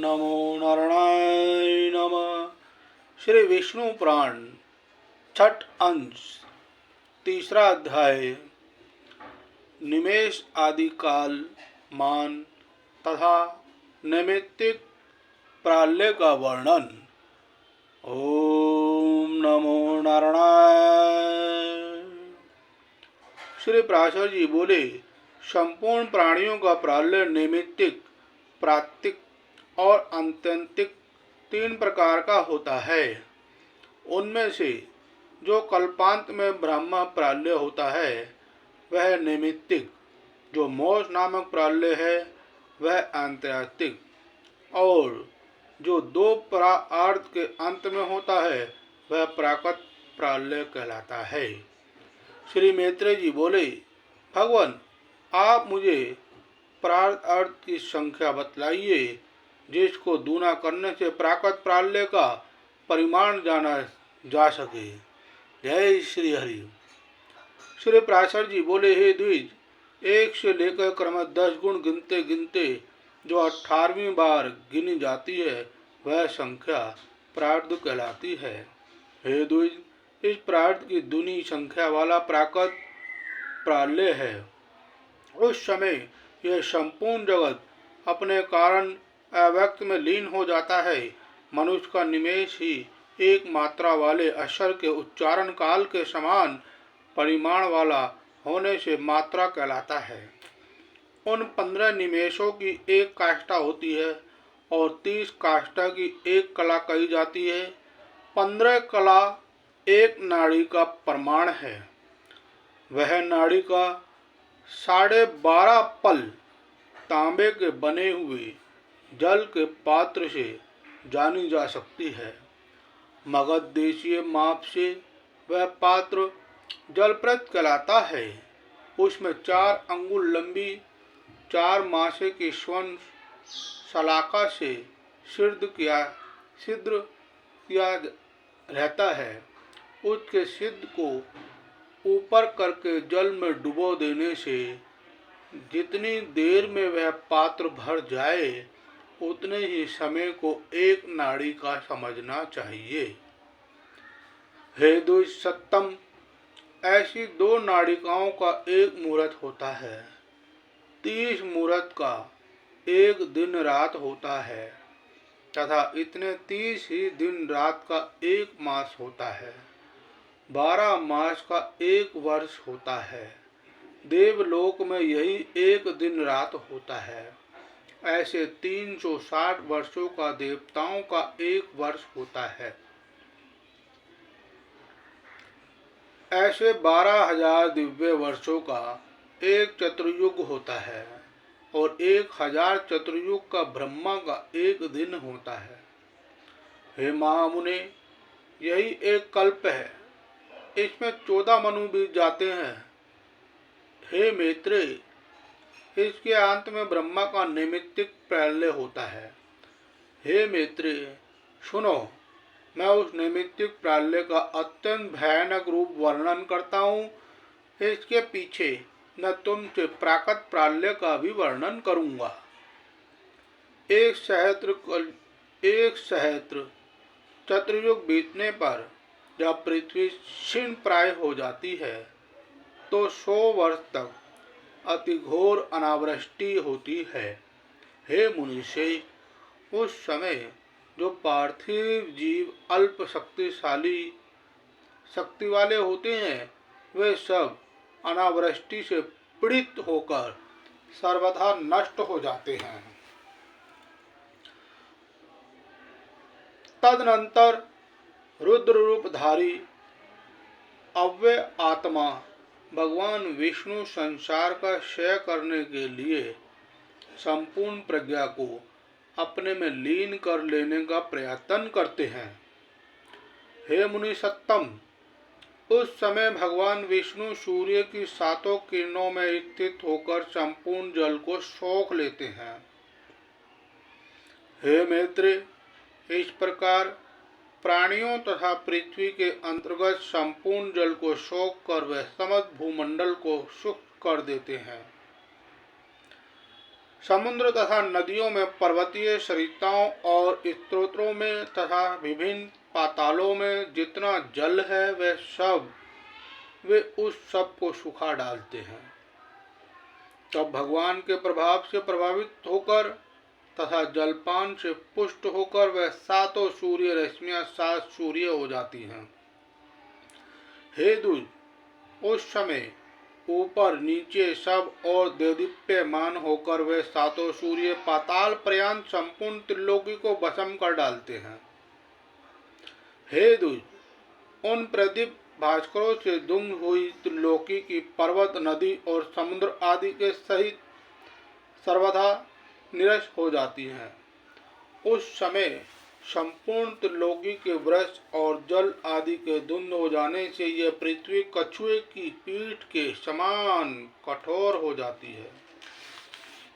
नमो नारायण नमः। श्री विष्णु पुराण छठ अंश तीसरा अध्याय निमेष आदि काल मान तथा नैमित्तिक प्रालय का वर्णन। ओम नमो नारायण। श्री पराशर जी बोले, संपूर्ण प्राणियों का प्रालय नैमित्तिक, प्रातिक और आत्यंतिक तीन प्रकार का होता है। उनमें से जो कल्पांत में ब्रह्म प्रालय होता है वह नैमित्तिक, जो मोक्ष नामक प्रालय है वह आत्यंतिक, और जो दो परार्थ के अंत में होता है वह प्राकृत प्रालय कहलाता है। श्री मैत्रेय जी बोले, भगवान आप मुझे प्रार्थ अर्थ की संख्या बतलाइए जिसको दूना करने से प्राकृत प्रालय का परिमाण जाना जा सके। जय श्री हरि। श्री पराशर जी बोले, हे द्विज, 1 से लेकर क्रम 10 गुण गिनते गिनते जो 18वीं बार गिनी जाती है वह संख्या प्रार्थ कहलाती है। हे द्विज, इस प्रार्थ की दूनी संख्या वाला प्राकृत प्रालय है। उस समय यह संपूर्ण जगत अपने कारण अव्यक्त में लीन हो जाता है। मनुष्य का निमेष ही एक मात्रा वाले अक्षर के उच्चारण काल के समान परिमाण वाला होने से मात्रा कहलाता है। उन 15 निमेषों की एक काष्ठा होती है और 30 काष्ठा की एक कला कही जाती है। 15 कला एक नाड़ी का प्रमाण है। वह नाड़ी का 12.5 पल तांबे के बने हुए जल के पात्र से जानी जा सकती है। मगध देशीय माप से वह पात्र जलप्रद कहलाता है। उसमें 4 अंगुल लंबी 4 मासे की स्वर्ण शलाका से छिद्र किया रहता है। उसके छिद्र को ऊपर करके जल में डुबो देने से जितनी देर में वह पात्र भर जाए उतने ही समय को एक नाड़ी का समझना चाहिए। हे द्विज सत्तम, ऐसी 2 नाड़िकाओं का एक मुहूर्त होता है। 30 मुहूर्त का एक दिन रात होता है तथा इतने 30 ही दिन रात का एक मास होता है। 12 मास का एक वर्ष होता है। देवलोक में यही एक दिन रात होता है। ऐसे 360 वर्षों का देवताओं का एक वर्ष होता है। ऐसे 12,000 दिव्य वर्षों का एक चतुर्युग होता है और 1000 चतुर्युग का ब्रह्मा का एक दिन होता है। हे महामुने, यही एक कल्प है। इसमें 14 मनु बीत जाते हैं। हे मैत्रेय, इसके अंत में ब्रह्मा का नैमित्तिक प्रलय होता है। हे मैत्रेय सुनो, मैं उस नैमित्तिक प्रलय का अत्यंत भयानक रूप वर्णन करता हूँ। इसके पीछे मैं तुमसे प्राकृत प्रलय का भी वर्णन करूँगा। एक सहस्त्र चतुर्युग बीतने पर जब पृथ्वी क्षीण प्राय हो जाती है तो 100 वर्ष तक अति घोर अनावृष्टि होती है। हे मुनिषे, उस समय जो पार्थिव जीव अल्प शक्ति वाले होते हैं वे सब अनावृष्टि से पीड़ित होकर सर्वथा नष्ट हो जाते हैं। तदनंतर रुद्र रूपधारी अव्यय आत्मा भगवान विष्णु संसार का क्षय करने के लिए संपूर्ण प्रज्ञा को अपने में लीन कर लेने का प्रयत्न करते हैं। हे मुनि सत्तम, उस समय भगवान विष्णु सूर्य की 7 किरणों में स्थित होकर संपूर्ण जल को सोख लेते हैं। हे मैत्रेय, इस प्रकार प्राणियों तथा पृथ्वी के अंतर्गत संपूर्ण जल को सोख कर वह समस्त भूमंडल को शुष्क कर देते हैं। समुद्र तथा नदियों में, पर्वतीय सरिताओं और स्त्रोत्रों में तथा विभिन्न पातालों में जितना जल है वे उस सब को सुखा डालते हैं। तब भगवान के प्रभाव से प्रभावित होकर तथा जलपान से पुष्ट होकर वह सातों सूर्य रश्मियां 7 सूर्य हो जाती हैं। हे द्विज, उस समय ऊपर नीचे सब और देदीप्यमान होकर वे सातों सूर्य पाताल पर्यंत संपूर्ण त्रिलोकी को भस्म कर डालते हैं। हे द्विज, उन प्रदीप भास्करों से दुंग हुई त्रिलोकी की पर्वत, नदी और समुद्र आदि के सहित सर्वथा निरस हो जाती हैं। उस समय संपूर्ण त्रिलोकी के वृक्ष और जल आदि के धुंध हो जाने से यह पृथ्वी कछुए की पीठ के समान कठोर हो जाती है।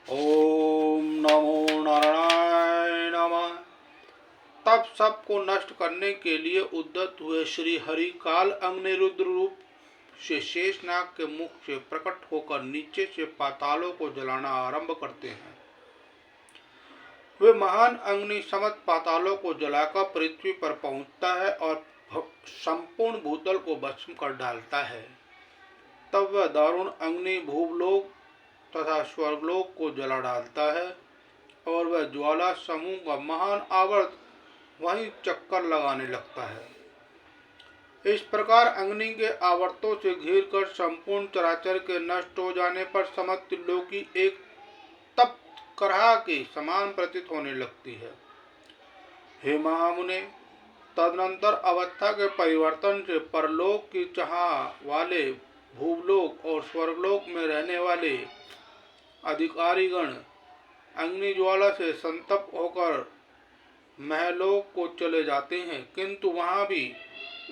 ओम नमो नारायणाय नमः। तब सबको नष्ट करने के लिए उद्यत हुए श्री हरि काल अग्निरुद्र रूप से शेषनाग के मुख से प्रकट होकर नीचे से पातालों को जलाना आरंभ करते हैं। वे महान अग्नि समस्त पातालों को जलाकर पृथ्वी पर पहुंचता है और संपूर्ण भूतल को भस्म कर डालता है। तब वह दारुण अग्नि भूलोक तथा स्वर्गलोक को जला डालता है और वह ज्वाला समूह का महान आवर्त वहीं चक्कर लगाने लगता है। इस प्रकार अग्नि के आवर्तों से घिर कर संपूर्ण चराचर के नष्ट हो जाने पर समस्त त्रिलोकी एक तप्त करहा के समान प्रतीत होने लगती है। हे महामुने, तदनंतर अवस्था के परिवर्तन से परलोक की चाह वाले भूलोक और स्वर्गलोक में रहने वाले अधिकारीगण अग्नि ज्वाला से संतप्त होकर महलोक को चले जाते हैं, किंतु वहां भी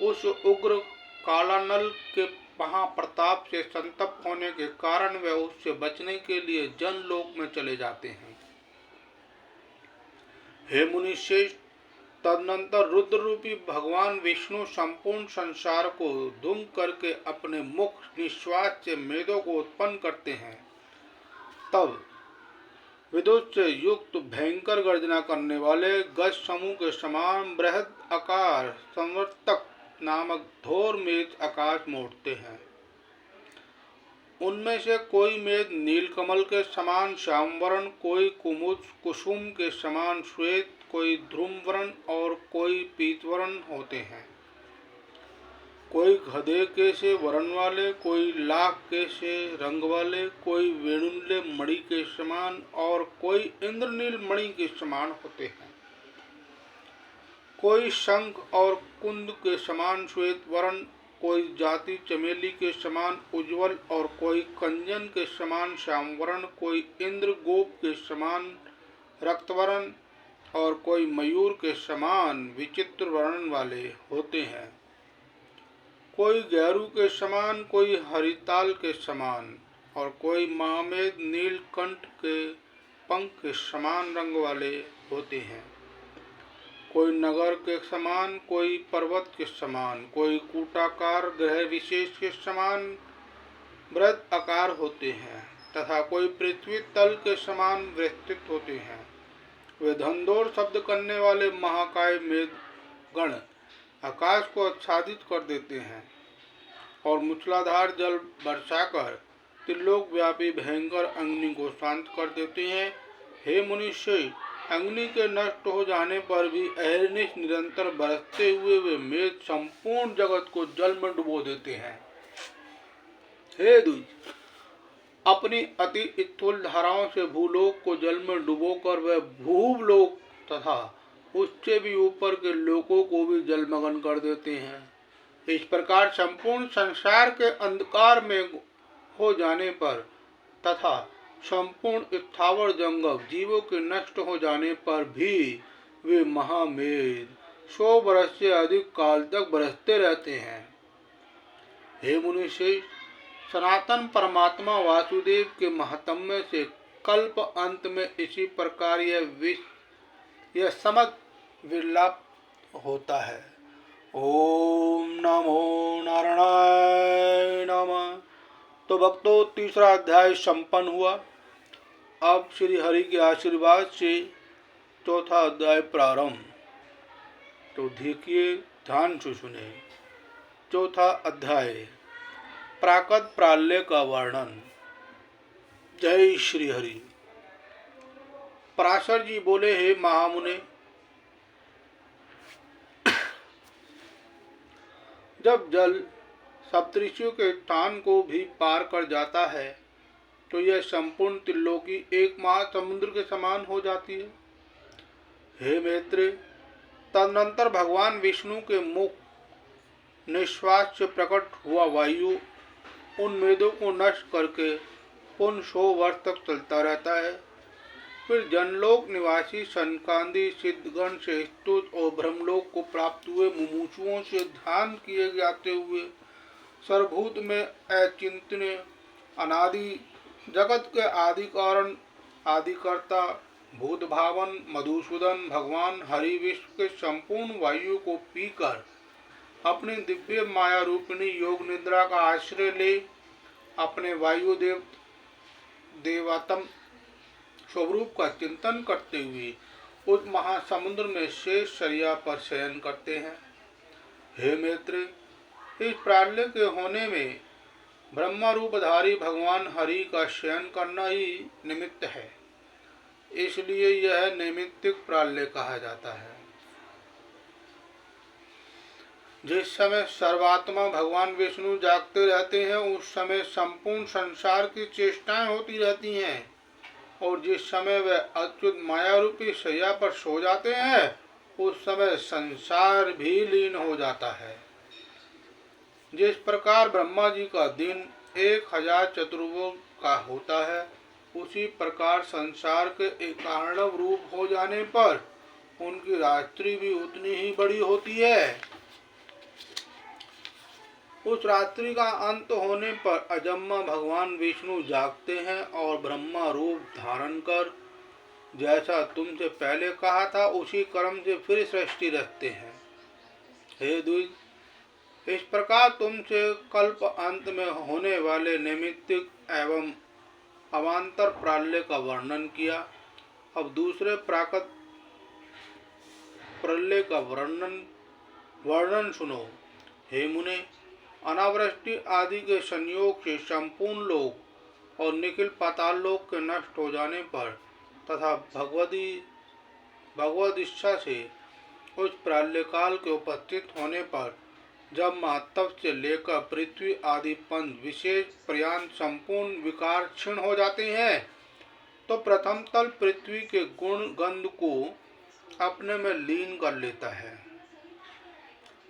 उस उग्र कालानल के महाप्रताप से संतप्त होने के कारण वे उससे बचने के लिए जनलोक में चले जाते हैं। हे मुनिश्रेष्ठ, तदनंतर रुद्र रूपी भगवान विष्णु संपूर्ण संसार को धूम करके अपने मुख निश्वास से मेदों को उत्पन्न करते हैं। तब विद्युत से युक्त भयंकर गर्जना करने वाले गज समूह के समान बृहद आकार संवर्तक नामक घोर मेघ आकाश में उठते हैं। उनमें से कोई मेघ नीलकमल के समान श्यामवर्ण, कोई कुसुम के समान श्वेत, कोई ध्रुववर्ण और कोई पीतवर्ण होते हैं। कोई गधे के से वर्ण वाले, कोई लाख के से रंग वाले, कोई वेणुल्य मणि के समान और कोई इंद्रनील मणि के समान होते हैं। कोई शंख और कुंद के समान श्वेत वर्ण, कोई जाति चमेली के समान उज्ज्वल और कोई कंजन के समान श्यामवर्ण, कोई इंद्र गोप के समान रक्तवर्ण और कोई मयूर के समान विचित्र वर्ण वाले होते हैं। कोई गैरू के समान, कोई हरिताल के समान और कोई महामेघ नीलकंठ के पंख के समान रंग वाले होते हैं। कोई नगर के समान, कोई पर्वत के समान, कोई कूटाकार ग्रह विशेष के समान वृत्त आकार होते हैं तथा कोई पृथ्वी तल के समान विस्तृत होते हैं। वे धंधोर शब्द करने वाले महाकाय मेघगण आकाश को आच्छादित कर देते हैं और मूसलाधार जल बरसाकर त्रिलोक व्यापी भयंकर अग्नि को शांत कर देते हैं। हे मुनिश्रेष्ठ, अग्नि के नष्ट हो जाने पर भी अहर्निश निरंतर बरसते हुए वे मेघ संपूर्ण जगत को जल में डुबो देते हैं। हे द्विज, अपनी अति स्थूल धाराओं से भूलोक को जल में डुबोकर वह भूलोक तथा उससे भी ऊपर के लोकों को भी जलमग्न कर देते हैं। इस प्रकार संपूर्ण संसार के अंधकार में हो जाने पर तथा संपूर्ण स्थावर जंगम जीवों के नष्ट हो जाने पर भी वे महामेघ 100 वर्ष से अधिक काल तक बरसते रहते हैं। हे मुनिश्रेष्ठ, सनातन परमात्मा वासुदेव के महात्म्य से कल्प अंत में इसी प्रकार यह समझ विलाप होता है। ओम नमो नारायणाय नमः। तो भक्तों, तीसरा अध्याय संपन्न हुआ। अब श्री हरि के आशीर्वाद से चौथा अध्याय प्रारंभ। तो देखिए, ध्यान से सुने। चौथा अध्याय, प्राकट प्रालय का वर्णन। जय श्री हरि। पराशर जी बोले, हे महामुने, जब जल सप्तऋषियों के स्थान को भी पार कर जाता है तो यह संपूर्ण त्रिलोकी एक महासमुद्र के समान हो जाती है। हे मैत्रेय, तदनंतर भगवान विष्णु के मुख निश्वास से प्रकट हुआ वायु उन मेदों को नष्ट करके पुनः 100 वर्ष तक चलता रहता है। फिर जनलोक निवासी सनकादि सिद्धगण से स्तुत और ब्रह्मलोक को प्राप्त हुए मुमुक्षुओं से ध्यान किए जाते हुए सर्वभूत में अचिंतनीय अनादि जगत के आदि कारण आदिकर्ता भूत भावन मधुसूदन भगवान हरि विश्व के संपूर्ण वायु को पीकर अपनी दिव्य माया रूपिणी योग निद्रा का आश्रय ले अपने वायु देवात्म स्वरूप का चिंतन करते हुए उस महासमुद्र में शेष शैया पर शयन करते हैं। हे मैत्रेय, इस प्रालय के होने में ब्रह्म रूपधारी भगवान हरि का शयन करना ही निमित्त है, इसलिए यह नैमित्तिक प्रालय कहा जाता है। जिस समय सर्वात्मा भगवान विष्णु जागते रहते हैं उस समय संपूर्ण संसार की चेष्टाएं होती रहती हैं, और जिस समय वे अच्युत माया रूपी शैया पर सो जाते हैं उस समय संसार भी लीन हो जाता है। जिस प्रकार ब्रह्मा जी का दिन 1000 चतुर्भुज का होता है, उसी प्रकार संसार के एकार्णव रूप हो जाने पर उनकी रात्रि भी उतनी ही बड़ी होती है। उस रात्रि का अंत होने पर अजम्मा भगवान विष्णु जागते हैं और ब्रह्मा रूप धारण कर जैसा तुमसे पहले कहा था उसी कर्म से फिर सृष्टि रचते हैं। हे द्विज, इस प्रकार तुमसे कल्प अंत में होने वाले नैमित्तिक एवं अवान्तर प्रालय का वर्णन किया। अब दूसरे प्राकट प्रलय का वर्णन सुनो। हे मुने, अनावृष्टि आदि के संयोग से संपूर्ण लोक और निखिल पाताल लोक के नष्ट हो जाने पर तथा भगवद इच्छा से उस प्रालय काल के उपस्थित होने पर जब मातव से लेकर पृथ्वी आदि पंच विशेष पर्यंत संपूर्ण विकार क्षीण हो जाते हैं तो प्रथम तल पृथ्वी के गुण गंध को अपने में लीन कर लेता है।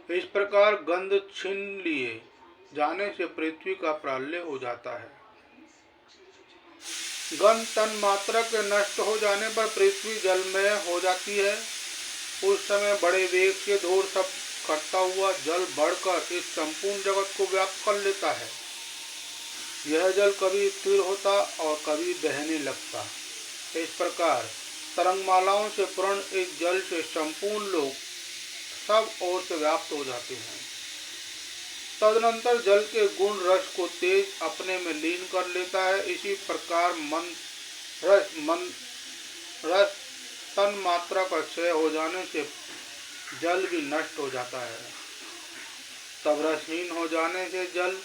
इस प्रकार गंध छीन लिए जाने से पृथ्वी का प्रालय हो जाता है। गंध तन मात्रा के नष्ट हो जाने पर पृथ्वी जलमय हो जाती है। उस समय बड़े वेग से दौड़ सब करता हुआ जल बढ़कर इस संपूर्ण जगत को व्याप्त कर लेता है। यह जल कभी स्थिर होता और कभी बहने लगता। इस प्रकार तरंगमालाओं से पूर्ण इस जल से संपूर्ण लोग सब ओर से व्याप्त हो जाते हैं। तदनंतर जल के गुण रस को तेज अपने में लीन कर लेता है। इसी प्रकार रस तन मात्रा का क्षय हो जाने से जल भी नष्ट हो जाता है। तब रसहीन हो जाने से जल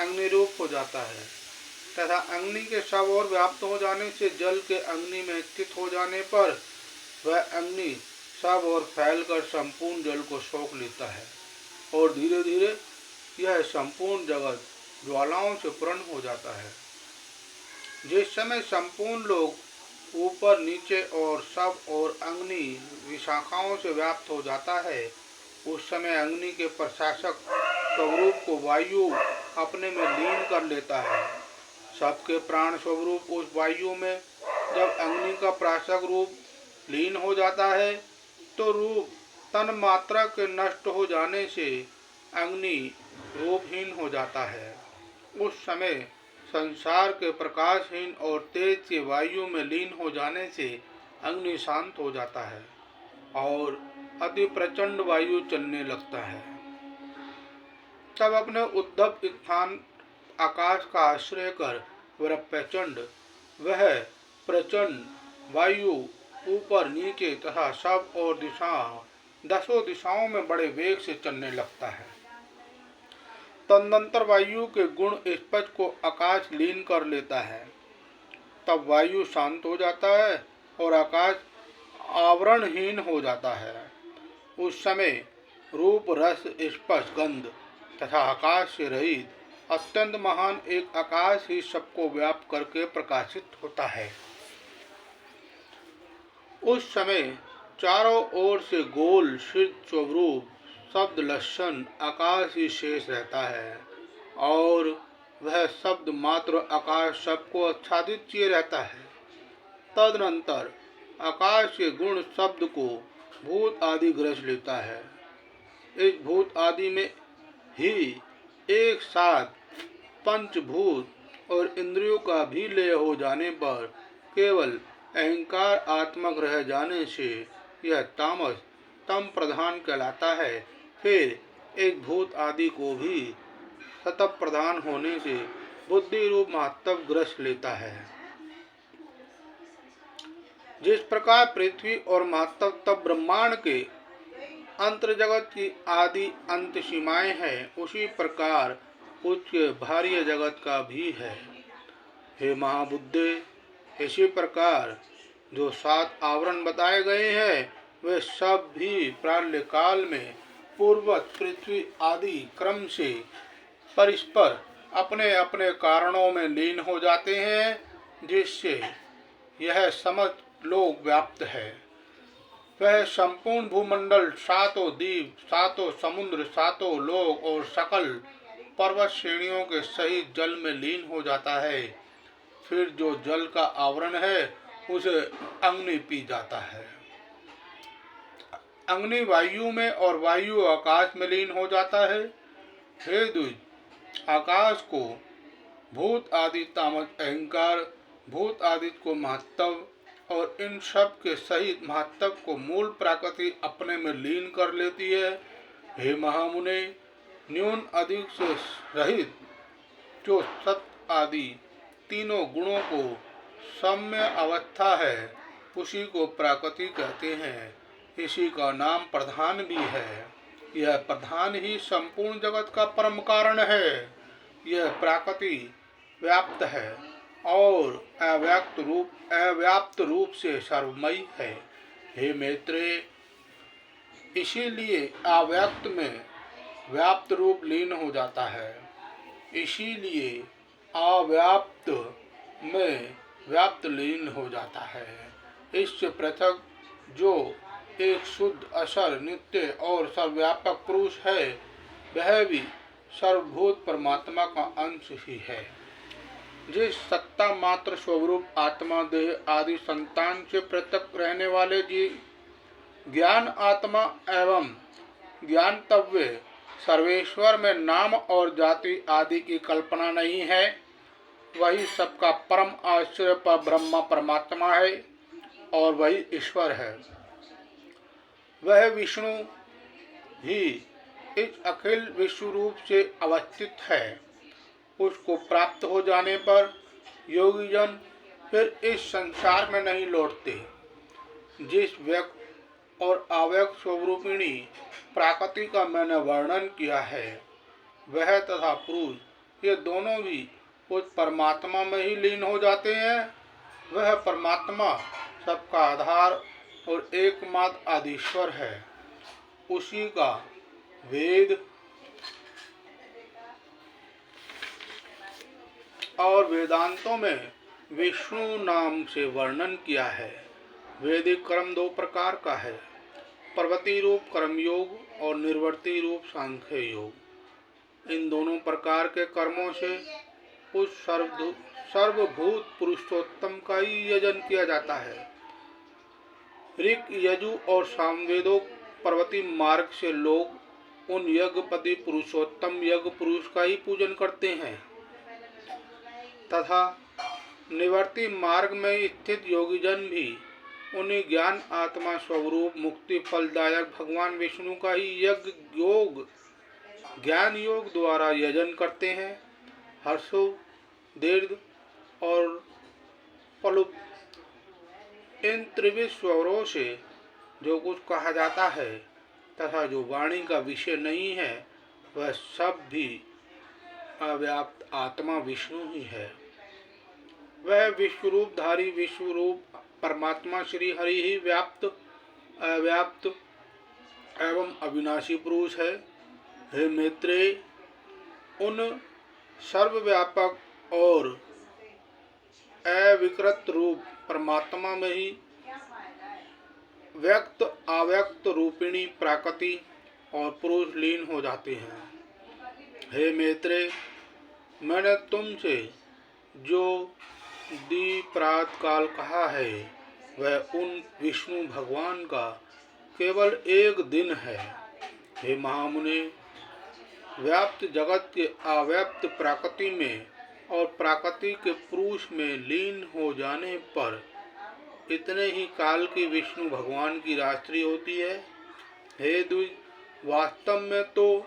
अग्नि रूप हो जाता है तथा अग्नि के सब ओर व्याप्त हो जाने से जल के अग्नि में स्थित हो जाने पर वह अग्नि सब ओर फैलकर संपूर्ण जल को सोख लेता है और धीरे धीरे यह संपूर्ण जगत ज्वालाओं से पूर्ण हो जाता है। जिस समय संपूर्ण लोग ऊपर नीचे और सब और अग्नि विशाखाओं से व्याप्त हो जाता है उस समय अग्नि के प्रशासक स्वरूप को वायु अपने में लीन कर लेता है। सबके प्राण स्वरूप उस वायु में जब अग्नि का प्राशक रूप लीन हो जाता है तो रूप तन मात्रा के नष्ट हो जाने से अग्नि रूपहीन हो जाता है। उस समय संसार के प्रकाशहीन और तेज के वायु में लीन हो जाने से अग्नि शांत हो जाता है और अति प्रचंड वायु चलने लगता है। तब अपने उद्धव स्थान आकाश का आश्रय कर वह प्रचंड वह प्रचंड वायु ऊपर नीचे तथा सब और दसों दिशाओं में बड़े वेग से चलने लगता है। तदनंतर वायु के गुण स्पष्ट को आकाश लीन कर लेता है। तब वायु शांत हो जाता है और आकाश आवरणहीन हो जाता है। उस समय रूप रस स्पर्श गंध तथा आकाश से रहित अत्यंत महान एक आकाश ही सबको व्याप्त करके प्रकाशित होता है। उस समय चारों ओर से गोल सिद्ध स्वरूप शब्द लक्षण आकाश ही शेष रहता है और वह शब्द मात्र आकाश सबको आच्छादित किए रहता है। तदनंतर आकाश के गुण शब्द को भूत आदि ग्रस लेता है। इस भूत आदि में ही एक साथ पंचभूत और इंद्रियों का भी लय हो जाने पर केवल अहंकार आत्मक रह जाने से यह तामस तम प्रधान कहलाता है। फिर एक भूत आदि को भी सतप प्रधान होने से बुद्धि रूप महत्व ग्रस लेता है। जिस प्रकार पृथ्वी और महत्व तब ब्रह्मांड के अंतर जगत की आदि अंत सीमाएं हैं, उसी प्रकार उसके बाह्य जगत का भी है। हे महाबुद्धे, इसी प्रकार जो 7 आवरण बताए गए हैं वे सब भी प्रारंभ काल में पूर्वत पृथ्वी आदि क्रम से परस्पर अपने अपने कारणों में लीन हो जाते हैं, जिससे यह समस्त लोक व्याप्त है। वह संपूर्ण भूमंडल, 7 द्वीप, 7 समुद्र, 7 लोक और सकल पर्वत श्रेणियों के सहित जल में लीन हो जाता है। फिर जो जल का आवरण है उसे अग्नि पी जाता है। अग्नि वायु में और वायु आकाश में लीन हो जाता है। हे द्विज, आकाश को भूत आदि तामस अहंकार, भूत आदि को महत्व और इन सब के सहित महत्व को मूल प्रकृति अपने में लीन कर लेती है। हे महामुने, न्यून अधिक से रहित जो सत आदि तीनों गुणों को सम्य अवस्था है उसी को प्रकृति कहते हैं। इसी का नाम प्रधान भी है। यह प्रधान ही संपूर्ण जगत का परम कारण है। यह प्रकृति व्याप्त है और अव्याप्त रूप से सर्वमयी है। हे मैत्रेय, इसीलिए अव्यक्त में व्याप्त रूप लीन हो जाता है। इसीलिए अव्याप्त में व्याप्त लीन हो जाता है। इससे पृथक जो एक शुद्ध अक्षर नित्य और सर्वव्यापक पुरुष है वह भी सर्वभूत परमात्मा का अंश ही है। जिस सत्ता मात्र स्वरूप आत्मा देह आदि संतान से पृथक रहने वाले ज्ञान आत्मा एवं ज्ञानतव्य सर्वेश्वर में नाम और जाति आदि की कल्पना नहीं है, वही सबका परम आश्चर्य पर ब्रह्मा परमात्मा है और वही ईश्वर है। वह विष्णु ही इस अखिल विश्व रूप से अवस्थित है। उसको प्राप्त हो जाने पर योगीजन फिर इस संसार में नहीं लौटते। जिस व्यक्त और अव्यक्त स्वरूपिणी प्रकृति का मैंने वर्णन किया है वह तथा पुरुष ये दोनों भी उस परमात्मा में ही लीन हो जाते हैं। वह परमात्मा सबका आधार और एकमात्र आदिश्वर है। उसी का वेद और वेदांतों में विष्णु नाम से वर्णन किया है। वैदिक कर्म 2 प्रकार का है, प्रवृत्ति रूप कर्मयोग और निर्वृत्ति रूप सांख्य योग। इन दोनों प्रकार के कर्मों से उस सर्वभूत पुरुषोत्तम का ही यजन किया जाता है। ऋक यजु और सामवेदों प्रवृत्ति मार्ग से लोग उन यज्ञपति पुरुषोत्तम यज्ञ पुरुष का ही पूजन करते हैं तथा निवर्ति मार्ग में स्थित योगीजन भी उन्हीं ज्ञान आत्मा स्वरूप मुक्ति फलदायक भगवान विष्णु का ही यज्ञ योग ज्ञान योग द्वारा यजन करते हैं। हर्षो दीर्घ और पलुप इन त्रिविध स्वरों से जो कुछ कहा जाता है तथा जो वाणी का विषय नहीं है वह सब भी अव्याप्त आत्मा विष्णु ही है। वह विश्वरूपधारी विश्वरूप परमात्मा श्री हरि ही व्याप्त अव्याप्त एवं अविनाशी पुरुष है। हे मैत्रेय, उन सर्वव्यापक और अविकृत रूप परमात्मा में ही व्यक्त अव्यक्त रूपिणी प्राकृति और पुरुष लीन हो जाते हैं। हे मैत्रेय, मैंने तुमसे जो प्रातः काल कहा है वह उन विष्णु भगवान का केवल एक दिन है। हे महामुने, व्याप्त जगत के अव्याप्त प्रकृति में और प्रकृति के पुरुष में लीन हो जाने पर इतने ही काल की विष्णु भगवान की रात्रि होती है। हे द्विज, वास्तव में तो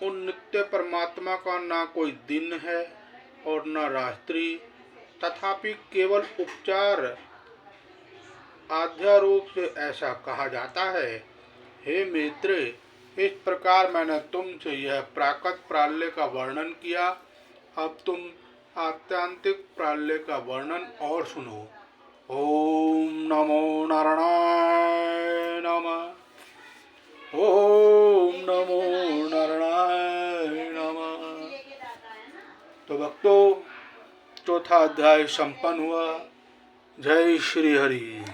उन नित्य परमात्मा का ना कोई दिन है और न रात्रि, तथापि केवल उपचार आध्यारोप से ऐसा कहा जाता है। हे मैत्रेय, इस प्रकार मैंने तुमसे यह प्राकृत प्रालय का वर्णन किया। अब तुम आत्यांतिक प्रालय का वर्णन और सुनो। ओम नमो नारायणाय नमः। ओम नमो नारायणाय नमः। तो भक्तों, चौथा अध्याय संपन्न हुआ। जय श्री हरि।